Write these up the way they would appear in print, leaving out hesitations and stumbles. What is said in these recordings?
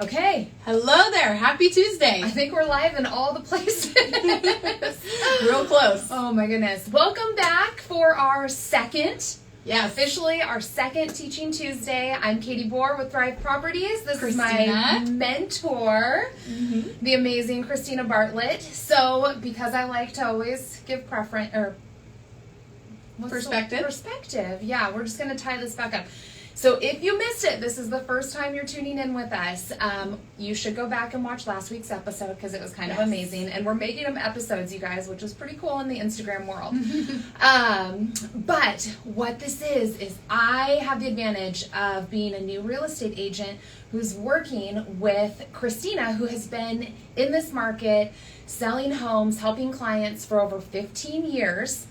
Okay. Hello there. Happy Tuesday. I think we're live in all the places. Real close. Oh my goodness. Welcome back for our second, officially our second Teaching Tuesday. I'm Katie Bohr with Thrive Properties. This Christina. is my mentor, the amazing Christina Bartlett. So, because I like to always give perspective. Yeah, we're just going to tie this back up. So if you missed it, this is the first time you're tuning in with us. You should go back and watch last week's episode because it was kind of amazing. And we're making them episodes, you guys, which is pretty cool in the Instagram world. But what this is I have the advantage of being a new real estate agent who's working with Christina, who has been in this market, selling homes, helping clients for over 15 years.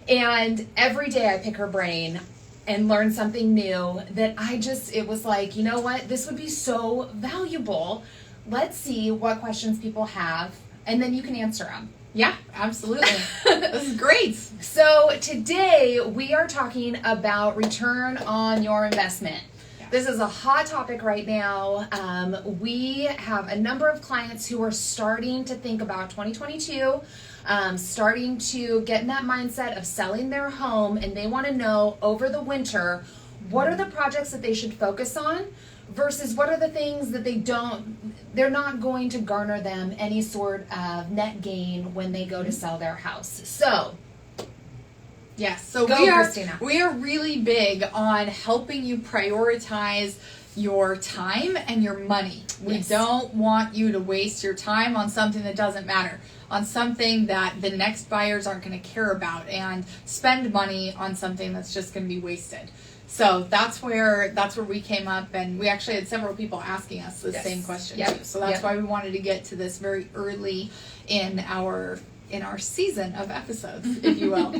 And every day I pick her brain and learn something new that it was like, you know what, this would be so valuable. Let's see what questions people have, and then you can answer them. Yeah, absolutely. This is great. So today we are talking about return on your investment. Yeah. This is a hot topic right now. We have a number of clients who are starting to think about 2022, starting to get in that mindset of selling their home, and they want to know over the winter, what are the projects that they should focus on versus what are the things that they're not going to garner them any sort of net gain when they go to sell their house. So, yes, so Christina. We are really big on helping you prioritize your time and your money. We don't want you to waste your time on something that doesn't matter, on something that the next buyers aren't going to care about, and spend money on something that's just going to be wasted. So that's where we came up, and we actually had several people asking us the same question too. So that's why we wanted to get to this very early in our season of episodes, if you will.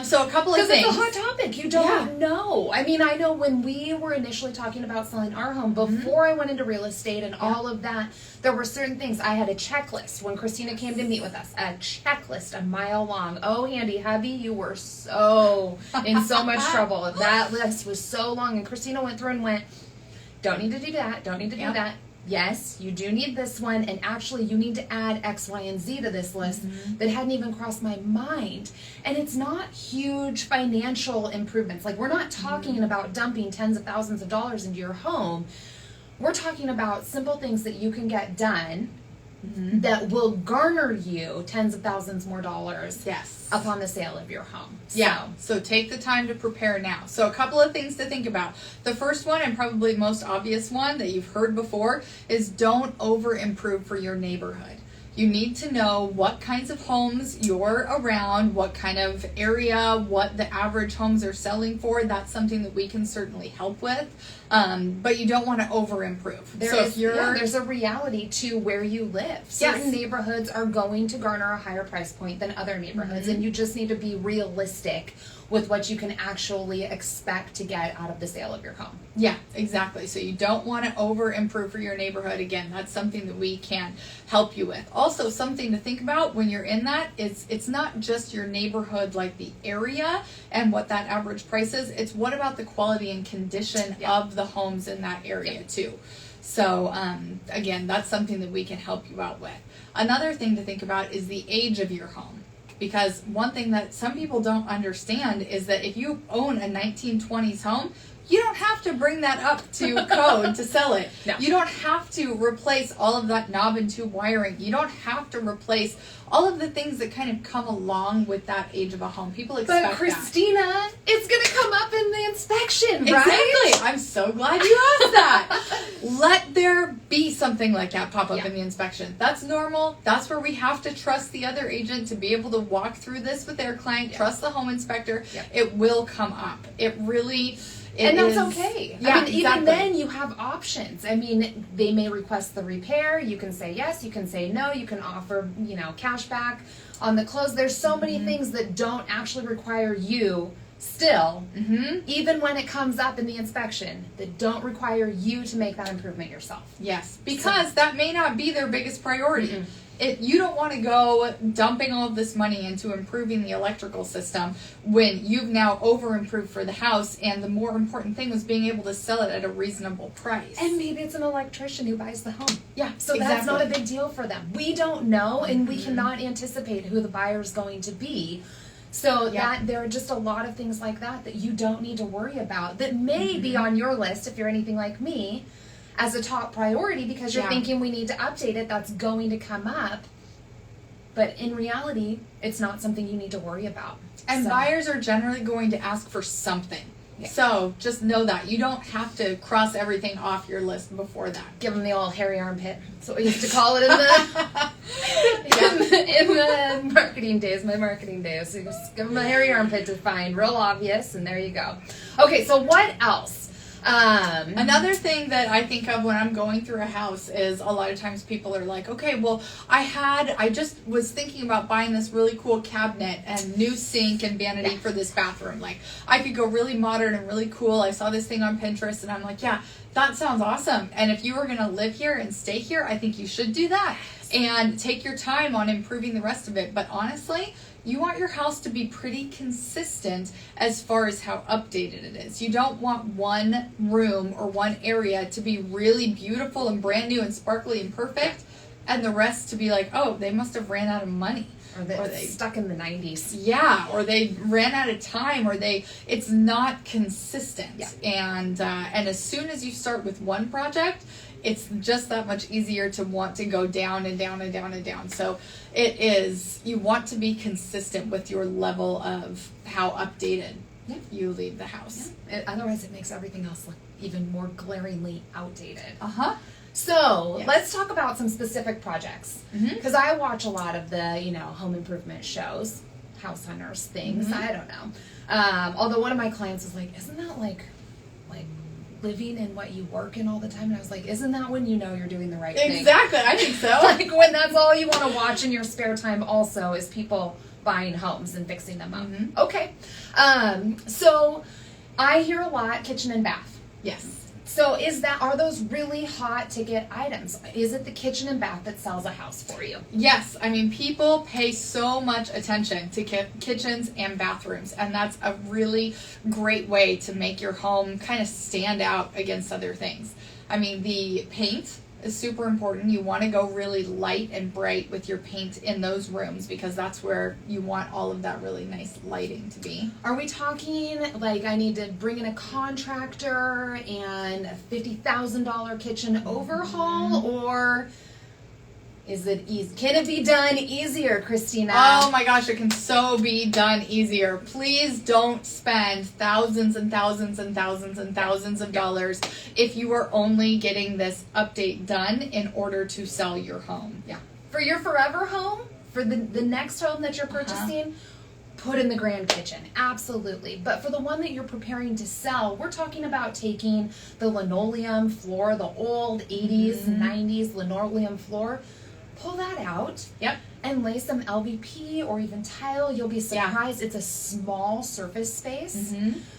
So a couple of things. Because it's a hot topic. You don't know. I mean, I know when we were initially talking about selling our home, before I went into real estate and all of that, there were certain things. I had a checklist when Christina came to meet with us. A checklist a mile long. Oh, Handy, hubby, you were in so much trouble. That list was so long. And Christina went through and went, don't need to do that. Don't need to do that. Yes, you do need this one, and actually you need to add X, Y, and Z to this list that hadn't even crossed my mind. And it's not huge financial improvements. Like, we're not talking about dumping tens of thousands of dollars into your home. We're talking about simple things that you can get done that will garner you tens of thousands more dollars upon the sale of your home. So take the time to prepare now. So a couple of things to think about. The first one, and probably most obvious one that you've heard before, is don't over improve for your neighborhood. You need to know what kinds of homes you're around, what kind of area, what the average homes are selling for. That's something that we can certainly help with. But you don't want to over improve. There's a reality to where you live. Certain neighborhoods are going to garner a higher price point than other neighborhoods, and you just need to be realistic with what you can actually expect to get out of the sale of your home. Yeah, exactly. So you don't want to over improve for your neighborhood. Again, that's something that we can help you with. Also, something to think about when you're in that is it's not just your neighborhood, like the area and what that average price is. It's what about the quality and condition of the homes in that area too. So again, that's something that we can help you out with. Another thing to think about is the age of your home. Because one thing that some people don't understand is that if you own a 1920s home, you don't have to bring that up to code to sell it. No. You don't have to replace all of that knob and tube wiring. You don't have to replace all of the things that kind of come along with that age of a home. People expect But Christina, it's going to come up in the inspection, right? Exactly. I'm so glad you asked that. Let there be something like that pop up in the inspection. That's normal. That's where we have to trust the other agent to be able to walk through this with their client, trust the home inspector. It will come up. It really... And that's okay. Yeah, I mean, even then you have options. I mean, they may request the repair. You can say yes. You can say no. You can offer, cash back on the close. There's so many things that don't actually require you still, even when it comes up in the inspection, that don't require you to make that improvement yourself. Yes, because that may not be their biggest priority. You don't want to go dumping all of this money into improving the electrical system when you've now over improved for the house, and the more important thing was being able to sell it at a reasonable price. And maybe it's an electrician who buys the home. Yeah, so that's not a big deal for them. We don't know, and we cannot anticipate who the buyer's going to be. So that there are just a lot of things like that you don't need to worry about that may be on your list if you're anything like me as a top priority, because you're thinking we need to update it. That's going to come up. But in reality, it's not something you need to worry about. And buyers are generally going to ask for something. Yeah. So just know that. You don't have to cross everything off your list before that. Give them the old hairy armpit. That's what we used to call it in the marketing days, my marketing days. So you just give them a hairy armpit to find, real obvious, and there you go. Okay, so what else? Another thing that I think of when I'm going through a house is a lot of times people are like, okay, well, I just was thinking about buying this really cool cabinet and new sink and vanity for this bathroom. Like, I could go really modern and really cool. I saw this thing on Pinterest and I'm like, yeah, that sounds awesome. And if you were going to live here and stay here, I think you should do that and take your time on improving the rest of it. But honestly, you want your house to be pretty consistent as far as how updated it is. You don't want one room or one area to be really beautiful and brand new and sparkly and perfect, and the rest to be like, oh, they must have ran out of money. Or they stuck in the 90s. Yeah, or they ran out of time, or it's not consistent. Yeah. And as soon as you start with one project, it's just that much easier to want to go down and down and down and down. So you want to be consistent with your level of how updated you leave the house. Yeah. Otherwise, it makes everything else look even more glaringly outdated. So let's talk about some specific projects, because I watch a lot of the home improvement shows, house hunters things. I don't know. Although one of my clients was like, "Isn't that like living in what you work in all the time?" And I was like, "Isn't that when you know you're doing the right thing?" Exactly, I think so. Like when that's all you want to watch in your spare time. Also, is people buying homes and fixing them up. Okay, so I hear a lot kitchen and bath. Yes. So are those really hot ticket items? Is it the kitchen and bath that sells a house for you? Yes. I mean, people pay so much attention to kitchens and bathrooms, and that's a really great way to make your home kind of stand out against other things. I mean, the paint is super important. You want to go really light and bright with your paint in those rooms, because that's where you want all of that really nice lighting to be. Are we talking like I need to bring in a contractor and a $50,000 kitchen overhaul, or is it easy? Can it be done easier, Christina? Oh my gosh, it can so be done easier. Please don't spend thousands and thousands and thousands and thousands of dollars if you are only getting this update done in order to sell your home. Yeah. For your forever home, for the next home that you're purchasing, put in the grand kitchen. Absolutely. But for the one that you're preparing to sell, we're talking about taking the linoleum floor, the old 80s, 90s linoleum floor, pull that out. Yep. And lay some LVP or even tile. You'll be surprised. It's a small surface space.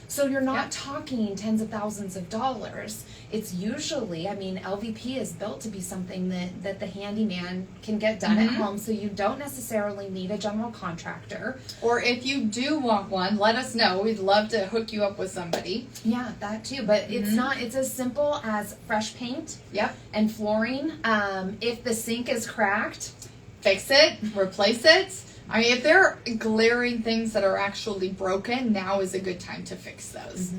So you're not talking tens of thousands of dollars. It's usually, LVP is built to be something that the handyman can get done at home. So you don't necessarily need a general contractor. Or if you do want one, let us know. We'd love to hook you up with somebody. Yeah, that too. But it's as simple as fresh paint and flooring. If the sink is cracked, fix it, replace it. I mean, if there are glaring things that are actually broken, now is a good time to fix those.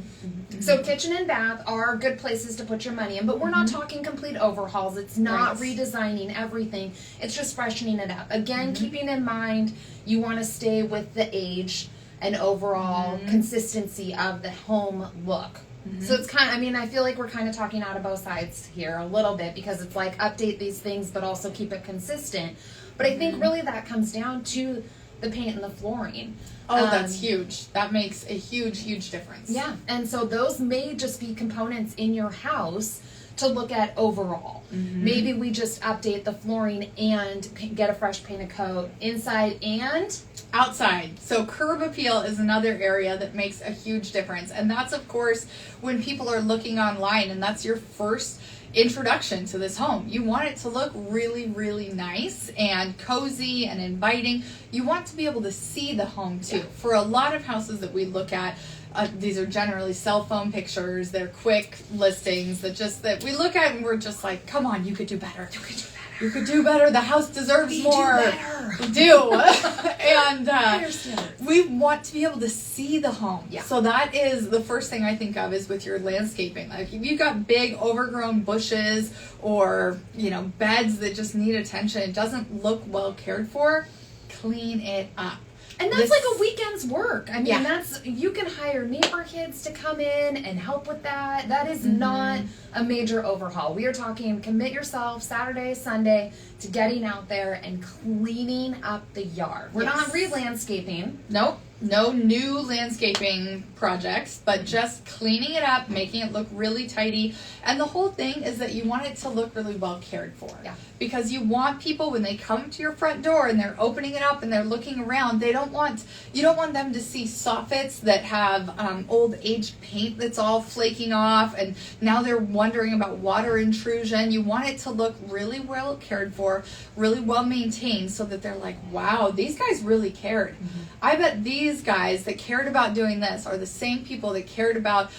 So kitchen and bath are good places to put your money in, but we're not talking complete overhauls. It's not redesigning everything. It's just freshening it up. Again, keeping in mind you want to stay with the age and overall consistency of the home look. So it's kind of, I feel like we're kind of talking out of both sides here a little bit, because it's like update these things but also keep it consistent. But I think really that comes down to the paint and the flooring. Oh, that's huge. That makes a huge, huge difference. Yeah, and so those may just be components in your house to look at overall. Maybe we just update the flooring and get a fresh painted coat inside and outside. So curb appeal is another area that makes a huge difference. And that's, of course, when people are looking online and that's your first introduction to this home. You want it to look really, really nice and cozy and inviting. You want to be able to see the home too. Yeah. For a lot of houses that we look at, these are generally cell phone pictures. They're quick listings that we look at and we're just like, come on, you could do better. You could do better. You could do better. The house deserves more. We do. And we want to be able to see the home. Yeah. So that is the first thing I think of is with your landscaping. Like if you've got big overgrown bushes or, beds that just need attention, it doesn't look well cared for, clean it up. And that's like a weekend's work. I mean, you can hire neighbor kids to come in and help with that. That is not a major overhaul. We are talking commit yourself Saturday, Sunday to getting out there and cleaning up the yard. We're not re-landscaping. Nope. No new landscaping projects, but just cleaning it up, making it look really tidy. And the whole thing is that you want it to look really well cared for. Yeah. Because you want people, when they come to your front door and they're opening it up and they're looking around, you don't want them to see soffits that have old aged paint that's all flaking off and now they're wondering about water intrusion. You want it to look really well cared for, really well maintained so that they're like, wow, these guys really cared. I bet these guys that cared about doing this are the same people that cared about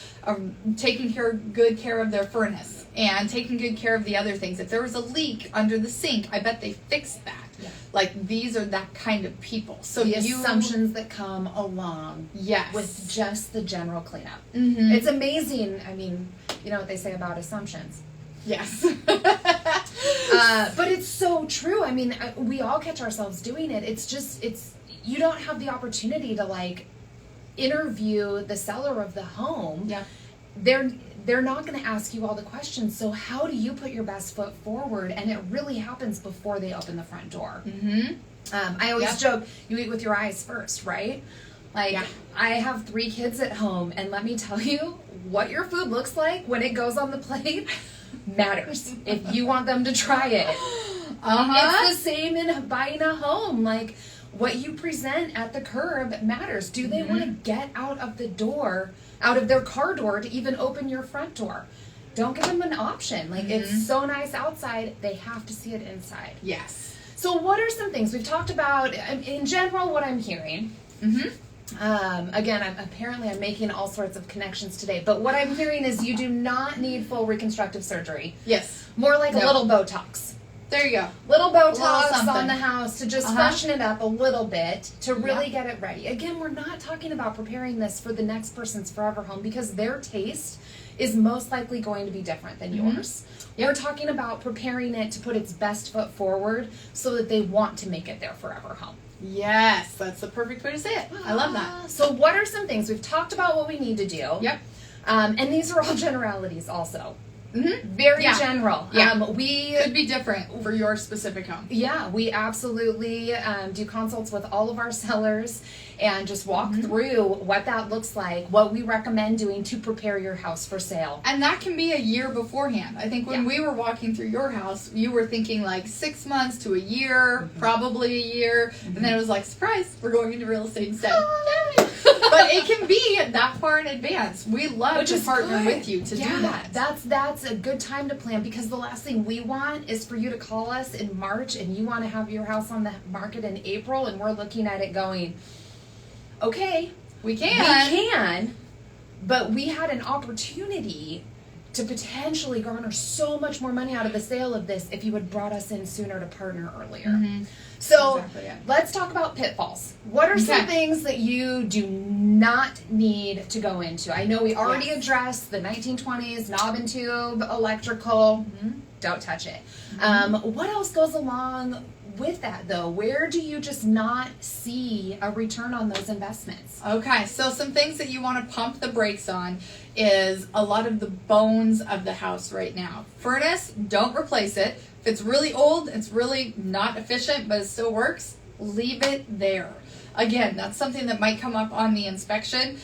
taking good care of their furnace and taking good care of the other things. If there was a leak under the sink, I bet they fixed that. Yeah. Like these are that kind of people. So the assumptions that come along with just the general cleanup. It's amazing. I mean, you know what they say about assumptions. Yes. But it's so true. I mean, we all catch ourselves doing it. You don't have the opportunity to interview the seller of the home. Yeah. They're not going to ask you all the questions. So how do you put your best foot forward? And it really happens before they open the front door. I always joke, you eat with your eyes first, right? I have 3 kids at home, and let me tell you, what your food looks like when it goes on the plate matters. If you want them to try it. It's the same in buying a home. What you present at the curb matters. Do they want to get out of their car door to even open your front door? Don't give them an option. It's so nice outside, they have to see it inside. Yes. So what are some things we've talked about in general? What I'm hearing. Again, I'm making all sorts of connections today, but what I'm hearing is you do not need full reconstructive surgery. Yes. More like a little Botox. There you go. Little Botox on the house to just freshen it up a little bit to really get it ready. Again, we're not talking about preparing this for the next person's forever home because their taste is most likely going to be different than yours. We're talking about preparing it to put its best foot forward so that they want to make it their forever home. Yes, that's the perfect way to say it. I love that. So what are some things? We've talked about what we need to do. Yep. And these are all generalities also. Very general. We could be different for your specific home. Yeah, we absolutely do consults with all of our sellers and just walk through what that looks like, what we recommend doing to prepare your house for sale. And that can be a year beforehand. I think when we were walking through your house, you were thinking 6 months to a year, probably a year, and then it was like, surprise, we're going into real estate instead. But it can be that far in advance. We love to partner with you to do that. That's a good time to plan because the last thing we want is for you to call us in March and you want to have your house on the market in April and we're looking at it going, okay, we can, but we had an opportunity to potentially garner so much more money out of the sale of this if you had brought us in sooner to partner earlier. So let's talk about pitfalls. What are some things that you do not need to go into? I know we already addressed the 1920s knob and tube electrical. Don't touch it. What else goes along with that though? Where do you just not see a return on those investments? Okay, so some things that you want to pump the brakes on is a lot of the bones of the house right now. Furnace, don't replace it. If it's really old, it's really not efficient, but it still works, leave it there. Again, that's something that might come up on the inspection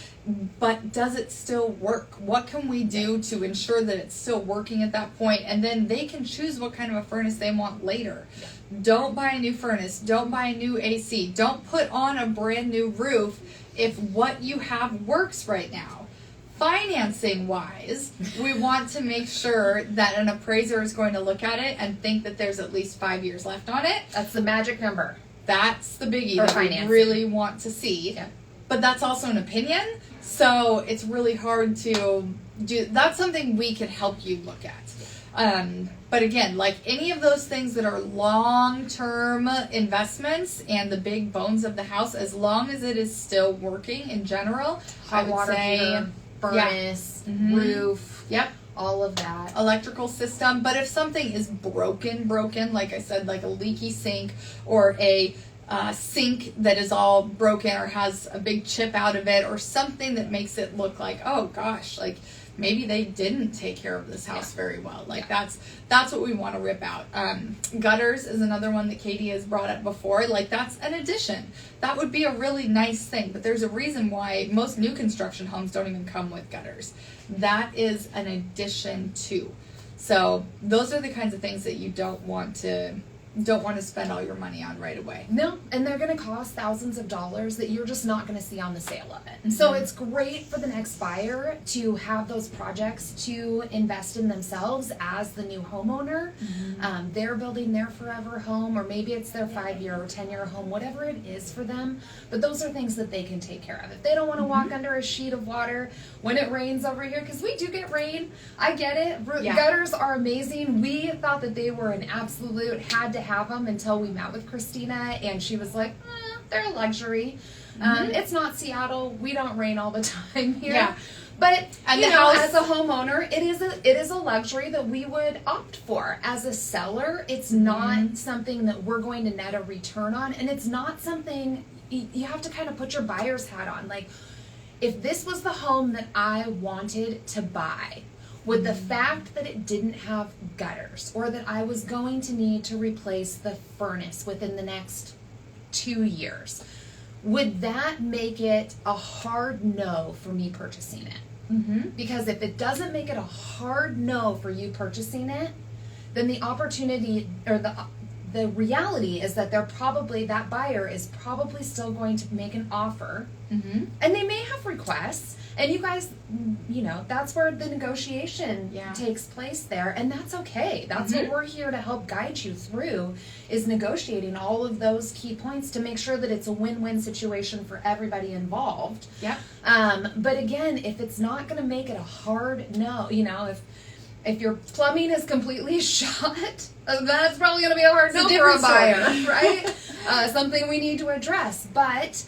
but does it still work? What can we do to ensure that it's still working at that point? And then they can choose what kind of a furnace they want later. Yeah. Don't buy a new furnace. Don't buy a new AC. Don't put on a brand new roof if what you have works right now. Financing wise, we want to make sure that an appraiser is going to look at it and think that there's at least 5 years left on it. That's the magic number. That's the biggie For that financing. we really want to see. Yeah. But that's also an opinion, so it's really hard to do. That's something we can help you look at. But again, like any of those things that are long-term investments and the big bones of the house, as long as it is still working in general, I Hot would water say, heater, furnace, roof, yep, all of that. electrical system. But if something is broken, like I said, like a leaky sink or a sink that is all broken or has a big chip out of it or something that makes it look like, oh gosh, like maybe they didn't take care of this house very well. Like that's what we want to rip out. Gutters is another one that Katie has brought up before. Like that's an addition. That would be a really nice thing, but there's a reason why most new construction homes don't even come with gutters. That is an addition too. So those are the kinds of things that you don't want to spend all your money on right away. No, and they're going to cost thousands of dollars that you're just not going to see on the sale of it. And so it's great for the next buyer to have those projects to invest in themselves as the new homeowner. They're building their forever home, or maybe it's their 5-year or 10-year home, whatever it is for them. But those are things that they can take care of. If they don't want to walk under a sheet of water when it rains over here, because we do get rain, I get it. Gutters are amazing. We thought that they were an absolute had to have them until we met with Christina, and she was like, they're a luxury. It's not Seattle. We don't rain all the time here. Yeah. But And you the know, house- as a homeowner, it is a luxury that we would opt for. As a seller, it's not something that we're going to net a return on, and it's not something you have to kind of put your buyer's hat on. Like, if this was the home that I wanted to buy, would the fact that it didn't have gutters, or that I was going to need to replace the furnace within the next 2 years, would that make it a hard no for me purchasing it? Because if it doesn't make it a hard no for you purchasing it, then the opportunity, or the reality is that that buyer is probably still going to make an offer, and they may have requests, and you guys, you know, that's where the negotiation takes place there, and that's okay. That's what we're here to help guide you through, is negotiating all of those key points to make sure that it's a win-win situation for everybody involved. But again, if it's not going to make it a hard no, you know, if your plumbing is completely shot, that's probably going to be a hard no for a buyer, right? Something we need to address. But,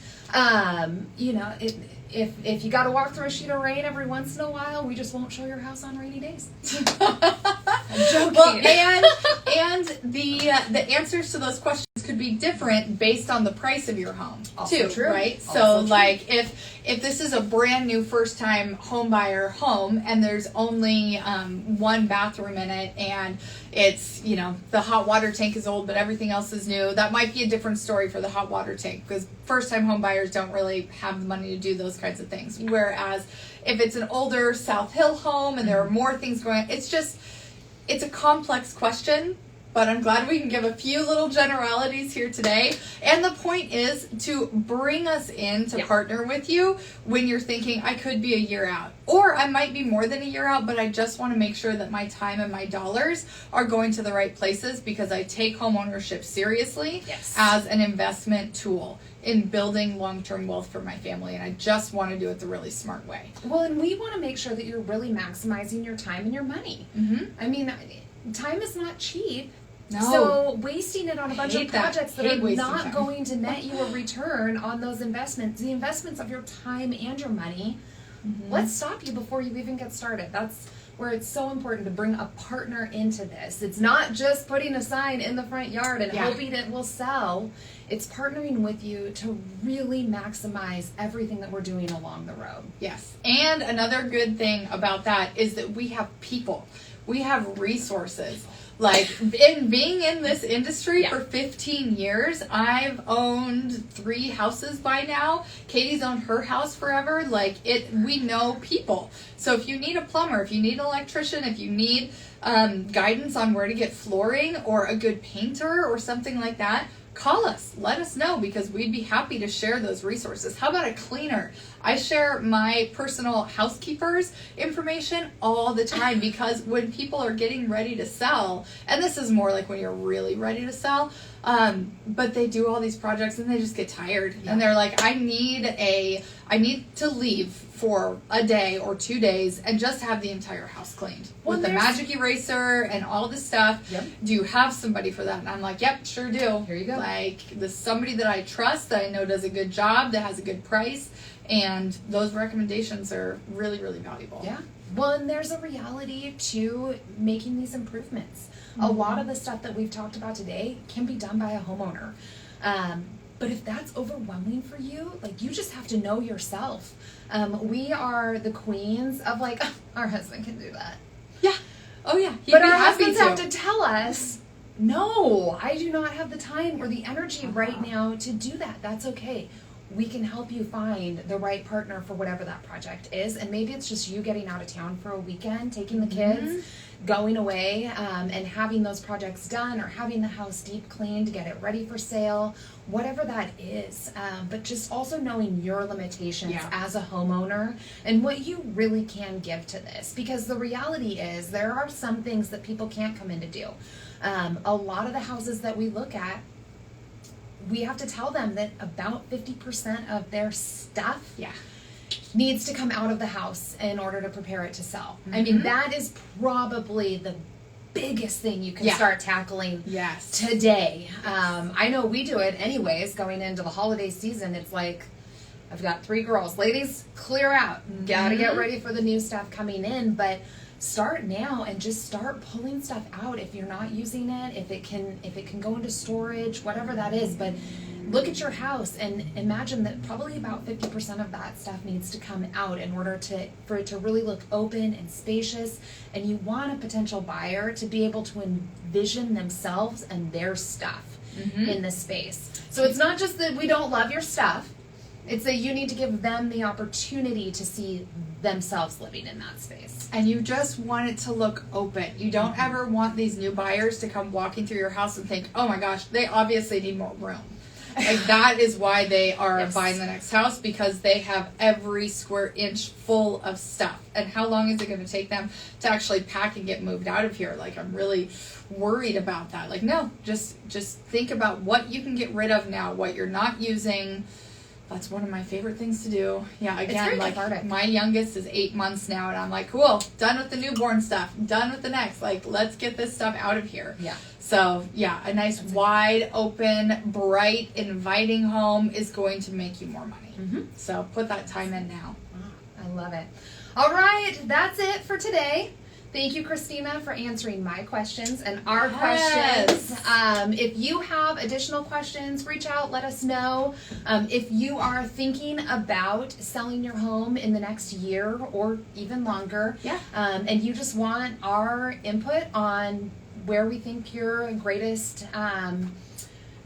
you know, if you got to walk through a sheet of rain every once in a while, we just won't show your house on rainy days. I'm joking. Well, and the answers to those questions could be different based on the price of your home Also too, true. right? Also So true. like if this is a brand new first time home buyer home and there's only one bathroom in it, and it's, you know, the hot water tank is old but everything else is new, that might be a different story for the hot water tank, because first time home buyers don't really have the money to do those kinds of things. Whereas if it's an older South Hill home and there are more things going on, it's a complex question, but I'm glad we can give a few little generalities here today. And the point is to bring us in to partner with you when you're thinking, I could be a year out, or I might be more than a year out, but I just want to make sure that my time and my dollars are going to the right places, because I take home ownership seriously as an investment tool in building long-term wealth for my family, and I just want to do it the really smart way. Well, and we want to make sure that you're really maximizing your time and your money. I mean, time is not cheap. No. So wasting it on a bunch of projects that Hate are wasting not time. going to net you a return on those investments, the investments of your time and your money, let's stop you before you even get started. That's where it's so important to bring a partner into this. It's not just putting a sign in the front yard and hoping it will sell. It's partnering with you to really maximize everything that we're doing along the road. Yes. And another good thing about that is that we have people. We have resources. Like, in being in this industry Yeah. for 15 years, I've owned 3 houses by now. Katie's owned her house forever. Like, we know people. So if you need a plumber, if you need an electrician, if you need guidance on where to get flooring or a good painter or something like that, call us. Let us know, because we'd be happy to share those resources. How about a cleaner? I share my personal housekeeper's information all the time, because when people are getting ready to sell, and this is more like when you're really ready to sell, but they do all these projects and they just get tired, and they're like, I need to leave for a day or 2 days and just have the entire house cleaned with the magic eraser and all this stuff. Yep. Do you have somebody for that? And I'm like, yep, sure do. Here you go. Like, somebody that I trust, that I know does a good job, that has a good price, and those recommendations are really, really valuable. Yeah. Well, and there's a reality to making these improvements. A lot of the stuff that we've talked about today can be done by a homeowner. But if that's overwhelming for you, like, you just have to know yourself. We are the queens of like, oh, our husband can do that. Yeah. Oh yeah. But our husbands have to tell us, no, I do not have the time or the energy right now to do that. That's okay. We can help you find the right partner for whatever that project is. And maybe it's just you getting out of town for a weekend, taking the kids, going away, and having those projects done, or having the house deep cleaned to get it ready for sale, whatever that is. But just also knowing your limitations as a homeowner and what you really can give to this. Because the reality is there are some things that people can't come in to do. A lot of the houses that we look at, we have to tell them that about 50% of their stuff needs to come out of the house in order to prepare it to sell. I mean, that is probably the biggest thing you can start tackling today. I know we do it anyways, going into the holiday season. It's like, I've got 3 girls. Ladies, clear out. Gotta get ready for the new stuff coming in. But start now and just start pulling stuff out if you're not using it, if it can go into storage, whatever that is. But look at your house and imagine that probably about 50% of that stuff needs to come out in order for it to really look open and spacious. And you want a potential buyer to be able to envision themselves and their stuff in this space. So it's not just that we don't love your stuff. It's that you need to give them the opportunity to see themselves living in that space. And you just want it to look open. You don't ever want these new buyers to come walking through your house and think, oh my gosh, they obviously need more room. Like, that is why they are buying the next house, because they have every square inch full of stuff. And how long is it going to take them to actually pack and get moved out of here? Like, I'm really worried about that. Like, no, just think about what you can get rid of now, what you're not using. That's one of my favorite things to do. Yeah, again, like, cathartic. My youngest is 8 months now, and I'm like, cool, done with the newborn stuff, done with the next. Like, let's get this stuff out of here. Yeah. So, yeah, a nice, wide open, bright, inviting home is going to make you more money. So put that time in now. I love it. All right, that's it for today. Thank you, Christina, for answering my questions and our questions. If you have additional questions, reach out, let us know. If you are thinking about selling your home in the next year or even longer, and you just want our input on where we think your greatest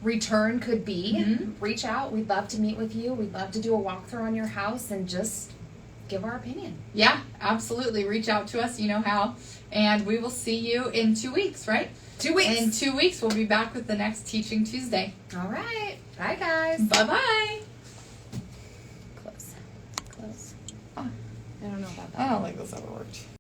return could be, reach out. We'd love to meet with you. We'd love to do a walkthrough on your house and just give our opinion. Yeah, absolutely. Reach out to us. You know how. And we will see you in 2 weeks, right? 2 weeks. In 2 weeks, we'll be back with the next Teaching Tuesday. All right. Bye, guys. Bye-bye. Close. Oh, I don't know about that. I don't think this ever worked.